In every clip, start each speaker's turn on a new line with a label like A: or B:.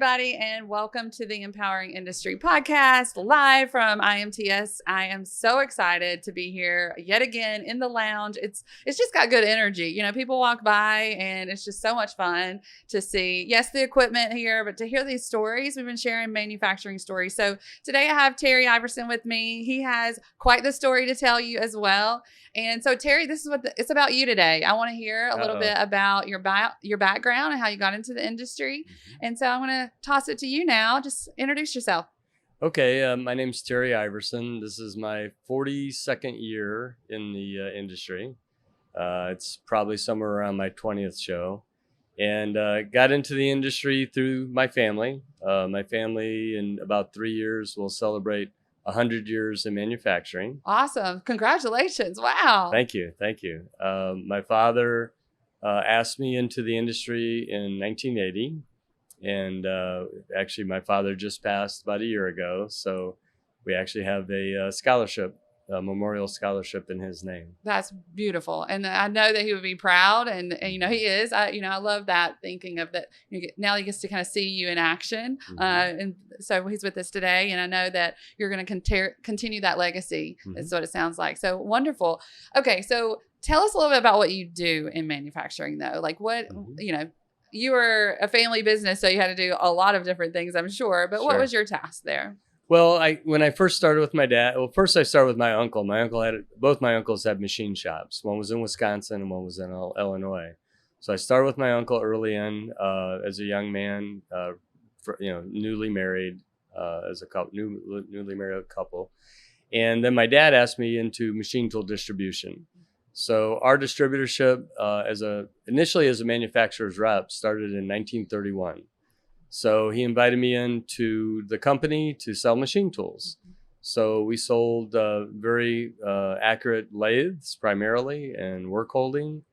A: everybody, and welcome to the Empowering Industry Podcast, live from IMTS. I am so excited to be here yet again in the lounge. It's just got good energy. You know, people walk by, and it's just so much fun to see, yes, the equipment here, but to hear these stories. We've been sharing manufacturing stories. So today I have Terry Iverson with me. He has quite the story to tell you as well. And so, Terry, this is what it's about you today. I want to hear a little bit about your background and how you got into the industry. And so I'm going to toss it to you now. Just introduce yourself.
B: Okay. My name's Terry Iverson. This is my 42nd year in the industry. It's probably somewhere around my 20th show. And got into the industry through my family. My family in about 3 years will celebrate 100 years in manufacturing.
A: Awesome. Congratulations. Wow.
B: Thank you. My father asked me into the industry in 1980. And actually, my father just passed about a year ago. So we actually have a scholarship, a memorial scholarship in his name.
A: That's beautiful. And I know that he would be proud. And you know, he is. I love that, thinking of that. Now he gets to kind of see you in action. And so he's with us today. And I know that you're going to continue that legacy. Is what it sounds like. So wonderful. Okay. So tell us a little bit about what you do in manufacturing, though. Like what, you were a family business, so you had to do a lot of different things, I'm sure. But what was your task there?
B: Well, when I first started with my dad, first I started with my uncle. Both my uncles had machine shops. One was in Wisconsin and one was in Illinois. So I started with my uncle early in as a young man, newly married as a couple, newly married couple. And then my dad asked me into machine tool distribution. So our distributorship initially as a manufacturer's rep started in 1931. So he invited me into the company to sell machine tools. So we sold very accurate lathes primarily and work holding.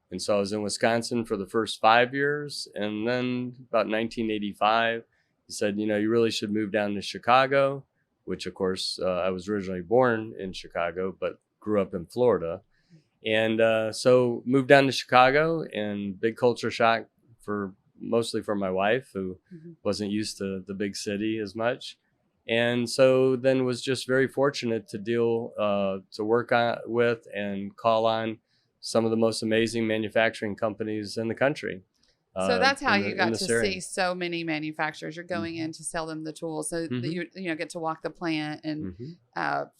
B: And so I was in Wisconsin for the first 5 years. And then about 1985, he said, you really should move down to Chicago, which of course I was originally born in Chicago, but grew up in Florida. And so moved down to Chicago, and big culture shock mostly for my wife, who wasn't used to the big city as much. And so then was just very fortunate to work with and call on some of the most amazing manufacturing companies in the country.
A: So that's how you got to see so many manufacturers. You're going in to sell them the tools, so that you get to walk the plant and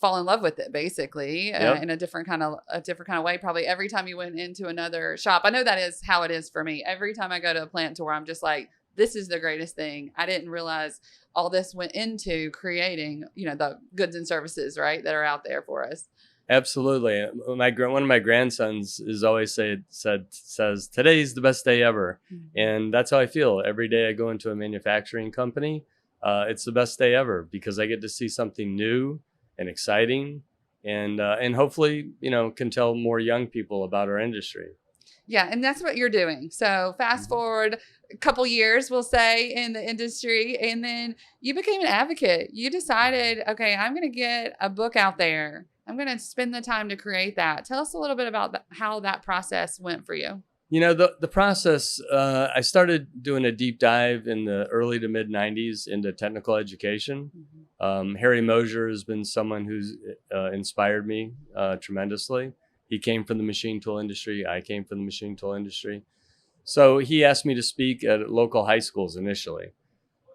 A: fall in love with it, basically, in a different kind of way. Probably every time you went into another shop, I know that is how it is for me. Every time I go to a plant tour, I'm just like, this is the greatest thing. I didn't realize all this went into creating, the goods and services, right, that are out there for us.
B: Absolutely. One of my grandsons is always says today's the best day ever. And that's how I feel. Every day I go into a manufacturing company, it's the best day ever because I get to see something new and exciting and hopefully, can tell more young people about our industry.
A: Yeah. And that's what you're doing. So fast forward a couple years, we'll say, in the industry, and then you became an advocate. You decided, okay, I'm going to get a book out there. I'm going to spend the time to create that. Tell us a little bit about how that process went for you.
B: The process, I started doing a deep dive in the early to mid 90s into technical education. Harry Mosier has been someone who's inspired me tremendously. He came from the machine tool industry. I came from the machine tool industry. So he asked me to speak at local high schools initially.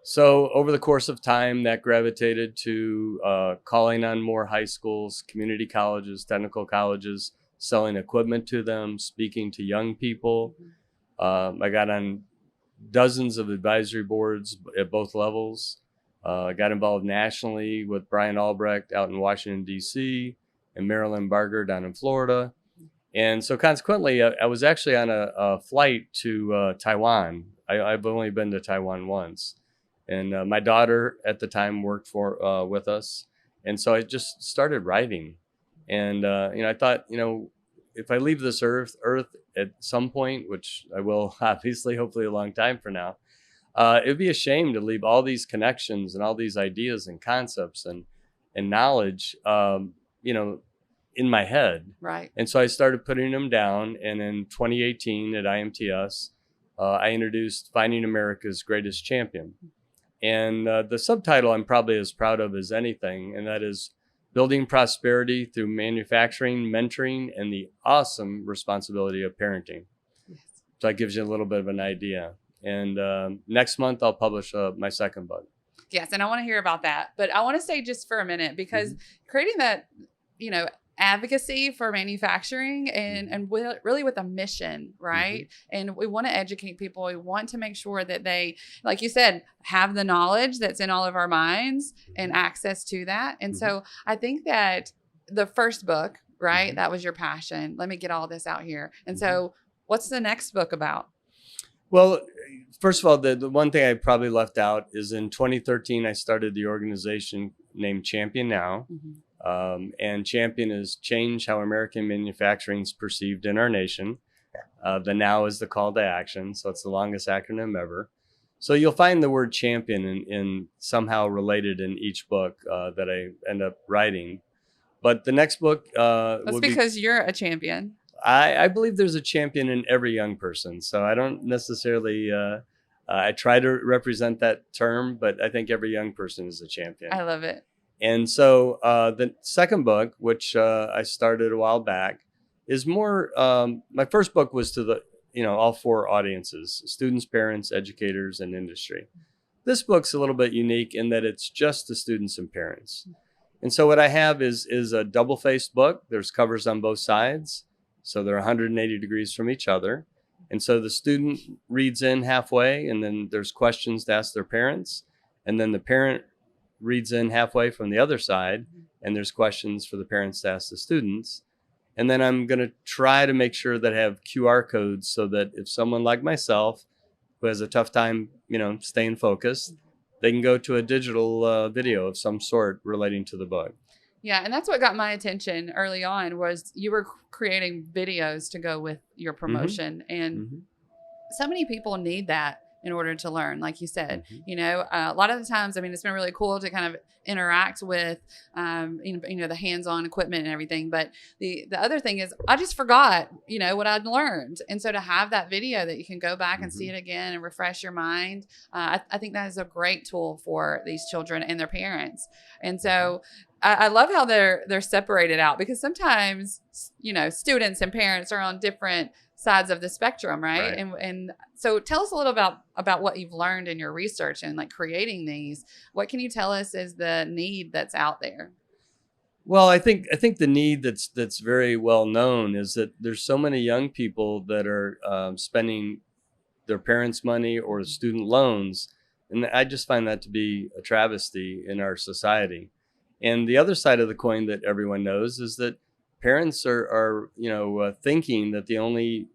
B: So over the course of time, that gravitated to calling on more high schools, community colleges, technical colleges, selling equipment to them, speaking to young people. I got on dozens of advisory boards at both levels. I got involved nationally with Brian Albrecht out in Washington, D.C., and Marilyn Barger down in Florida. And so consequently, I was actually on a flight to Taiwan. I've only been to Taiwan once. And my daughter at the time worked with us. And so I just started writing. And, I thought, if I leave this earth at some point, which I will obviously, hopefully a long time from now, it'd be a shame to leave all these connections and all these ideas and concepts and knowledge, in my head.
A: Right.
B: And so I started putting them down. And in 2018 at IMTS, I introduced Finding America's Greatest Champion. And the subtitle I'm probably as proud of as anything, and that is Building Prosperity Through Manufacturing, Mentoring, and the Awesome Responsibility of Parenting.
A: Yes.
B: So that gives you a little bit of an idea. And next month, I'll publish my second book.
A: Yes, and I want to hear about that. But I want to stay just for a minute, because creating that, advocacy for manufacturing and really with a mission, right? And we want to educate people. We want to make sure that they, like you said, have the knowledge that's in all of our minds and access to that. And so I think that the first book, right, that was your passion. Let me get all this out here. And so what's the next book about?
B: Well, first of all, the one thing I probably left out is in 2013, I started the organization named Champion Now. And Champion is change how American manufacturing is perceived in our nation. The now is the call to action. So it's the longest acronym ever. So you'll find the word champion in somehow related in each book that I end up writing. But the next book
A: That's because you're a champion.
B: I believe there's a champion in every young person. So I don't necessarily, I try to represent that term, but I think every young person is a champion.
A: I love it.
B: And so the second book, which I started a while back, is more, my first book was to all four audiences: students, parents, educators, and industry. This book's a little bit unique in that it's just the students and parents. And so what I have is a double-faced book. There's covers on both sides. So they're 180 degrees from each other. And so the student reads in halfway, and then there's questions to ask their parents. And then the parent reads in halfway from the other side, and there's questions for the parents to ask the students. And then I'm going to try to make sure that I have QR codes so that if someone like myself who has a tough time, staying focused, they can go to a digital video of some sort relating to the book.
A: Yeah, and that's what got my attention early on, was you were creating videos to go with your promotion. And so many people need that in order to learn, like you said. A lot of the times, it's been really cool to kind of interact with, the hands-on equipment and everything. But the other thing is, I just forgot, what I'd learned. And so to have that video that you can go back and see it again and refresh your mind, I think that is a great tool for these children and their parents. And so I love how they're separated out, because sometimes, students and parents are on different sides of the spectrum, right? And so tell us a little about what you've learned in your research and like creating these. What can you tell us is the need that's out there?
B: Well, I think the need that's very well known is that there's so many young people that are spending their parents' money or student loans, and I just find that to be a travesty in our society. And the other side of the coin that everyone knows is that parents are thinking that the only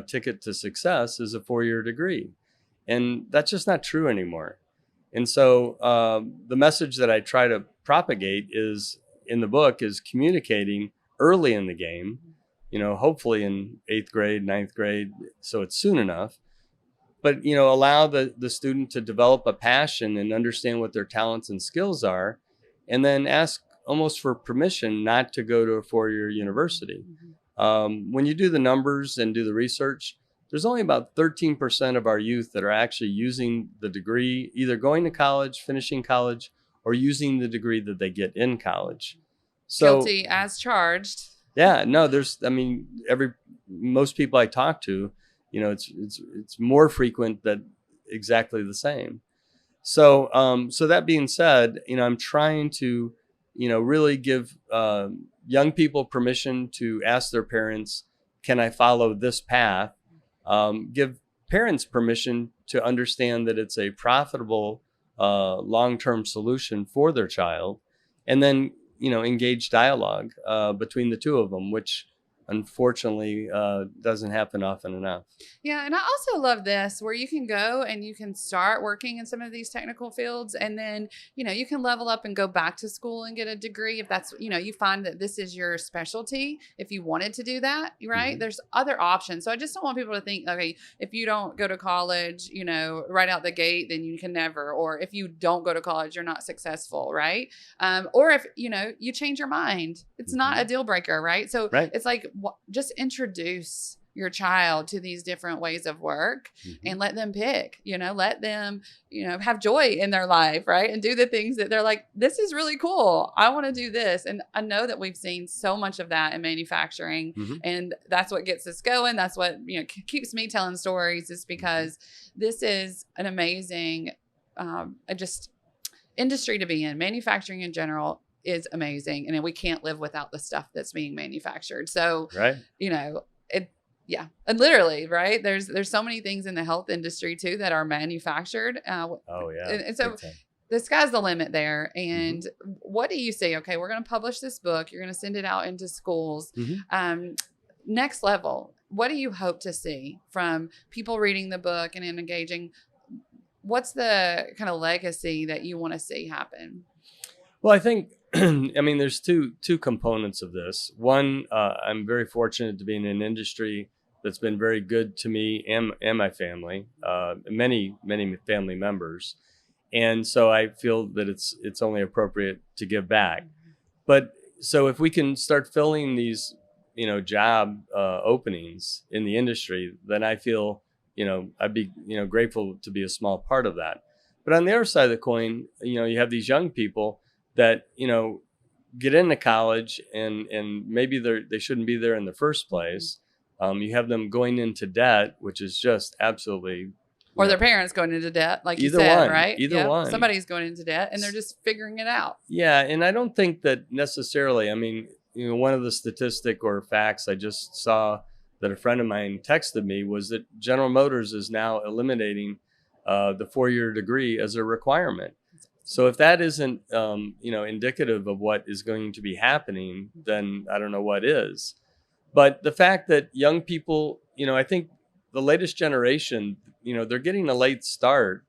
B: ticket to success is a 4-year degree. And that's just not true anymore. And so the message that I try to propagate in the book is communicating early in the game, hopefully in 8th grade, 9th grade, so it's soon enough. But, allow the student to develop a passion and understand what their talents and skills are, and then ask almost for permission not to go to a 4-year university. When you do the numbers and do the research, there's only about 13% of our youth that are actually using the degree, either going to college, finishing college, or using the degree that they get in college. So,
A: guilty as charged.
B: Yeah, no, most people I talk to, it's more frequent that exactly the same. So that being said, I'm trying to, really give young people permission to ask their parents, can I follow this path? Give parents permission to understand that it's a profitable long-term solution for their child, and then, engage dialogue between the two of them, which unfortunately doesn't happen often enough.
A: Yeah. And I also love this, where you can go and you can start working in some of these technical fields, and then, you can level up and go back to school and get a degree if that's, you find that this is your specialty. If you wanted to do that, right? There's other options. So I just don't want people to think, okay, if you don't go to college, right out the gate, then you can never, or if you don't go to college, you're not successful, right? Or if, you change your mind, it's not a deal breaker, right? So it's like, just introduce your child to these different ways of work and let them pick, let them, have joy in their life, right? And do the things that they're like, this is really cool. I want to do this. And I know that we've seen so much of that in manufacturing, and that's what gets us going. That's what, keeps me telling stories, is because this is an amazing, just industry to be in. Manufacturing in general is amazing. And we can't live without the stuff that's being manufactured. So,
B: right.
A: Yeah. And literally, right. There's so many things in the health industry too that are manufactured.
B: Oh yeah.
A: And so the sky's the limit there. And what do you see? Okay, we're going to publish this book. You're going to send it out into schools. Next level, what do you hope to see from people reading the book and engaging? What's the kind of legacy that you want to see happen?
B: Well, I think, there's two components of this. One, I'm very fortunate to be in an industry that's been very good to me and my family, many family members. And so I feel that it's only appropriate to give back. But so if we can start filling these, job openings in the industry, then I feel, I'd be, grateful to be a small part of that. But on the other side of the coin, you have these young people that, get into college and maybe they shouldn't be there in the first place. You have them going into debt, which is just absolutely.
A: Or their parents going into debt, like you said, right? Either one. Somebody's going into debt and they're just figuring it out.
B: Yeah. And I don't think that necessarily, one of the statistic or facts I just saw that a friend of mine texted me was that General Motors is now eliminating the 4-year degree as a requirement. So if that isn't, indicative of what is going to be happening, then I don't know what is. But the fact that young people, I think the latest generation, they're getting a late start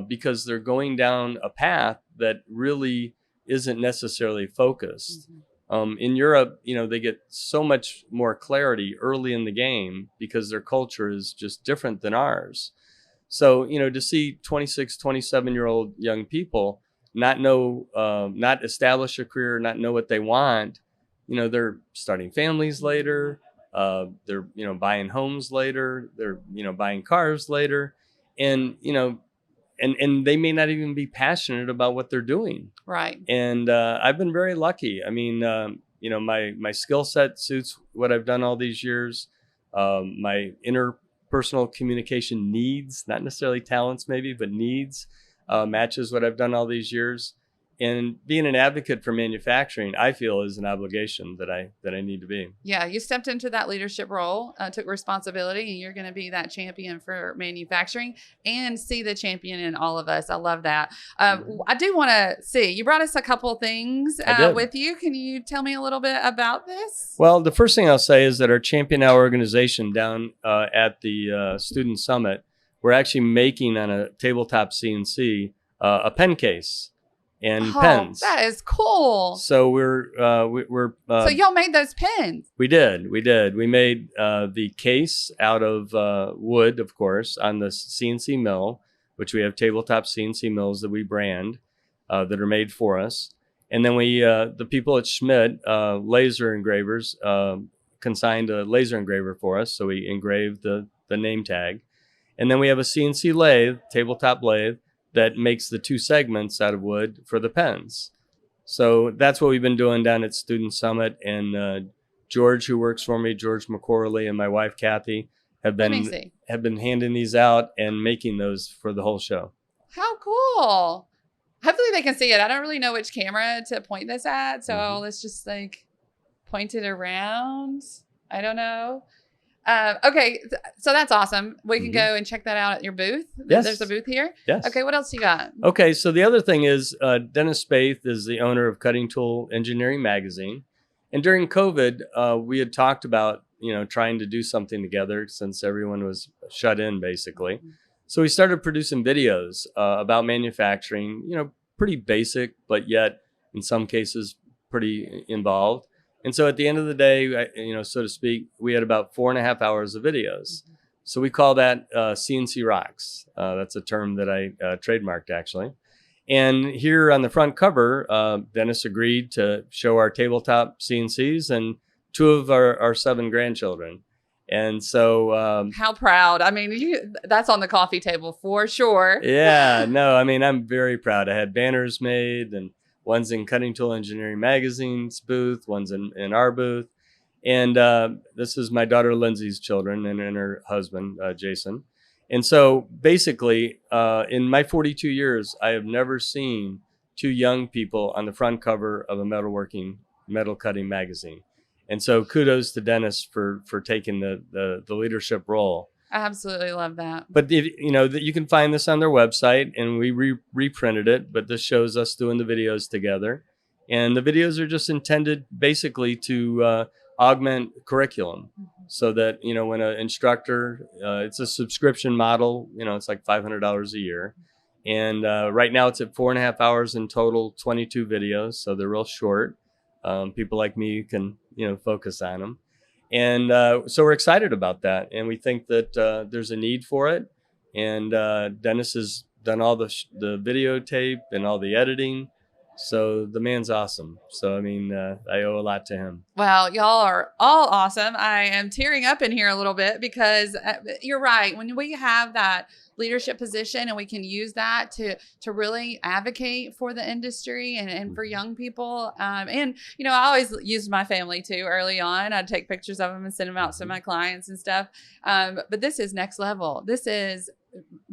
B: because they're going down a path that really isn't necessarily focused. In Europe, they get so much more clarity early in the game because their culture is just different than ours. So, to see 26, 27-year-old young people not establish a career, not know what they want, they're starting families later. They're, buying homes later. They're, buying cars later. And, and they may not even be passionate about what they're doing.
A: Right.
B: And I've been very lucky. My skill set suits what I've done all these years. My interpersonal communication needs, not necessarily talents maybe, but needs, matches what I've done all these years. And being an advocate for manufacturing, I feel, is an obligation that I need to be.
A: Yeah, you stepped into that leadership role, took responsibility, and you're going to be that champion for manufacturing and see the champion in all of us. I love that. I do want to see, you brought us a couple things with you. Can you tell me a little bit about this?
B: Well, the first thing I'll say is that our Champion Hour organization down at the Student Summit, we're actually making on a tabletop CNC a pen case. And pens.
A: That is cool.
B: So we're
A: so y'all made those pens.
B: We did. We made the case out of wood, of course, on the CNC mill, which we have tabletop CNC mills that we brand that are made for us. And then we, the people at Schmidt, laser engravers, consigned a laser engraver for us. So we engraved the name tag. And then we have a CNC lathe, tabletop lathe, that makes the two segments out of wood for the pens. So that's what we've been doing down at Student Summit. And George, who works for me, George McCorley, and my wife, Kathy, have been handing these out and making those for the whole show.
A: How cool. Hopefully they can see it. I don't really know which camera to point this at. So let's just point it around. I don't know. Okay, so that's awesome. We can go and check that out at your booth.
B: Yes.
A: There's a booth here.
B: Yes.
A: Okay, what else you got?
B: Okay, so the other thing is Dennis Spaeth is the owner of Cutting Tool Engineering Magazine. And during COVID, we had talked about, trying to do something together since everyone was shut in, basically. So we started producing videos about manufacturing, pretty basic, but yet in some cases pretty involved. And so at the end of the day, so to speak, we had about 4.5 hours of videos. So we call that CNC Rocks. That's a term that I trademarked, actually. And here on the front cover, Dennis agreed to show our tabletop CNCs and 2 of our 7 grandchildren. And so,
A: how proud. I mean, that's on the coffee table for sure.
B: Yeah, no, I mean, I'm very proud. I had banners made, and one's in Cutting Tool Engineering Magazine's booth, one's in our booth. And this is my daughter Lindsay's children and her husband, Jason. And so basically, in my 42 years, I have never seen two young people on the front cover of a metal cutting magazine. And so kudos to Dennis for taking the leadership role.
A: I absolutely love that.
B: But you can find this on their website, and we reprinted it. But this shows us doing the videos together, and the videos are just intended basically to augment curriculum, so that when an instructor, it's a subscription model. It's like $500 a year, and right now it's at 4.5 hours in total, 22 videos, so they're real short. People like me can focus on them. And so we're excited about that. And we think that there's a need for it. And Dennis has done all the videotape and all the editing. So the man's awesome. So, I mean, I owe a lot to him.
A: Well, y'all are all awesome. I am tearing up in here a little bit because you're right. When we have that leadership position and we can use that to really advocate for the industry and for young people. And, I always used my family too early on. I'd take pictures of them and send them out to my clients and stuff. But this is next level. This is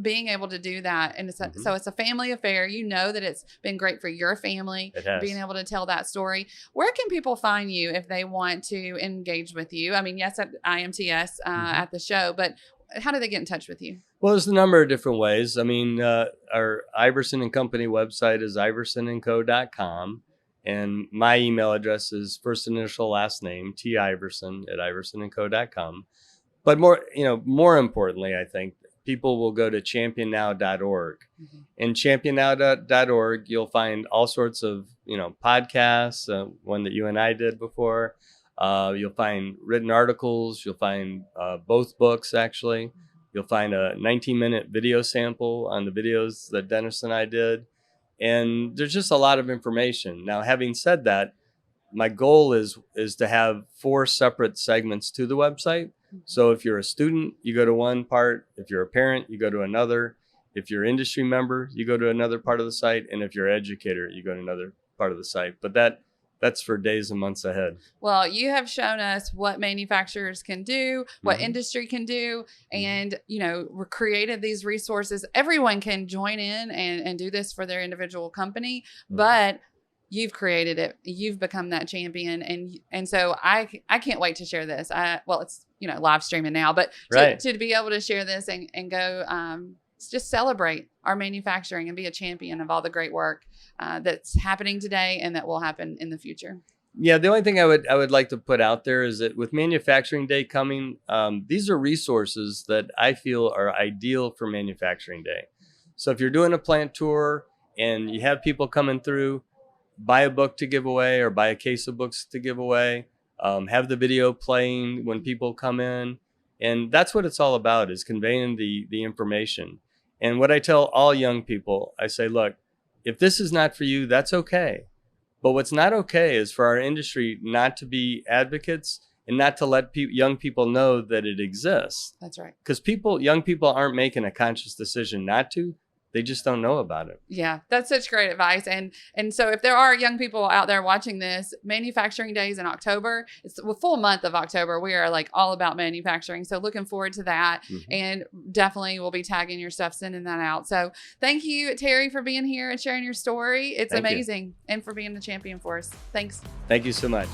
A: being able to do that. And so it's a family affair. That it's been great for your family, being able to tell that story. Where can people find you if they want to engage with you? I mean, yes, at IMTS at the show, but how do they get in touch with you?
B: Well, there's a number of different ways. I mean, our Iverson and Company website is iversonandco.com. And my email address is first initial last name, tiverson@iversonandco.com. But more importantly, I think people will go to championnow.org. And championnow.org, you'll find all sorts of, podcasts, one that you and I did before. You'll find written articles. You'll find both books, actually. You'll find a 19-minute video sample on the videos that Dennis and I did. And there's just a lot of information. Now, having said that, my goal is to have 4 separate segments to the website. So if you're a student, you go to one part. If you're a parent, you go to another. If you're an industry member, you go to another part of the site. And if you're an educator, you go to another part of the site. But that's for days and months ahead. Well,
A: you have shown us what manufacturers can do, what industry can do, and, we're created these resources. Everyone can join in and do this for their individual company, but you've created it. You've become that champion. And so I can't wait to share this. It's, live streaming now, but to be able to share this and go, just celebrate our manufacturing and be a champion of all the great work that's happening today and that will happen in the future.
B: Yeah, the only thing I would like to put out there is that with Manufacturing Day coming, these are resources that I feel are ideal for Manufacturing Day. So if you're doing a plant tour and you have people coming through, buy a book to give away or buy a case of books to give away, have the video playing when people come in. And that's what it's all about, is conveying the information. And what I tell all young people, I say, look, if this is not for you, that's okay. But what's not okay is for our industry not to be advocates and not to let young people know that it exists.
A: That's right.
B: Because young people aren't making a conscious decision not to. They just don't know about it.
A: Yeah, that's such great advice. And so if there are young people out there watching this, Manufacturing Days in October, it's a full month of October. We are like all about manufacturing. So looking forward to that. And definitely we'll be tagging your stuff, sending that out. So thank you, Terry, for being here and sharing your story. It's amazing. And for being the champion for us. Thanks.
B: Thank you so much.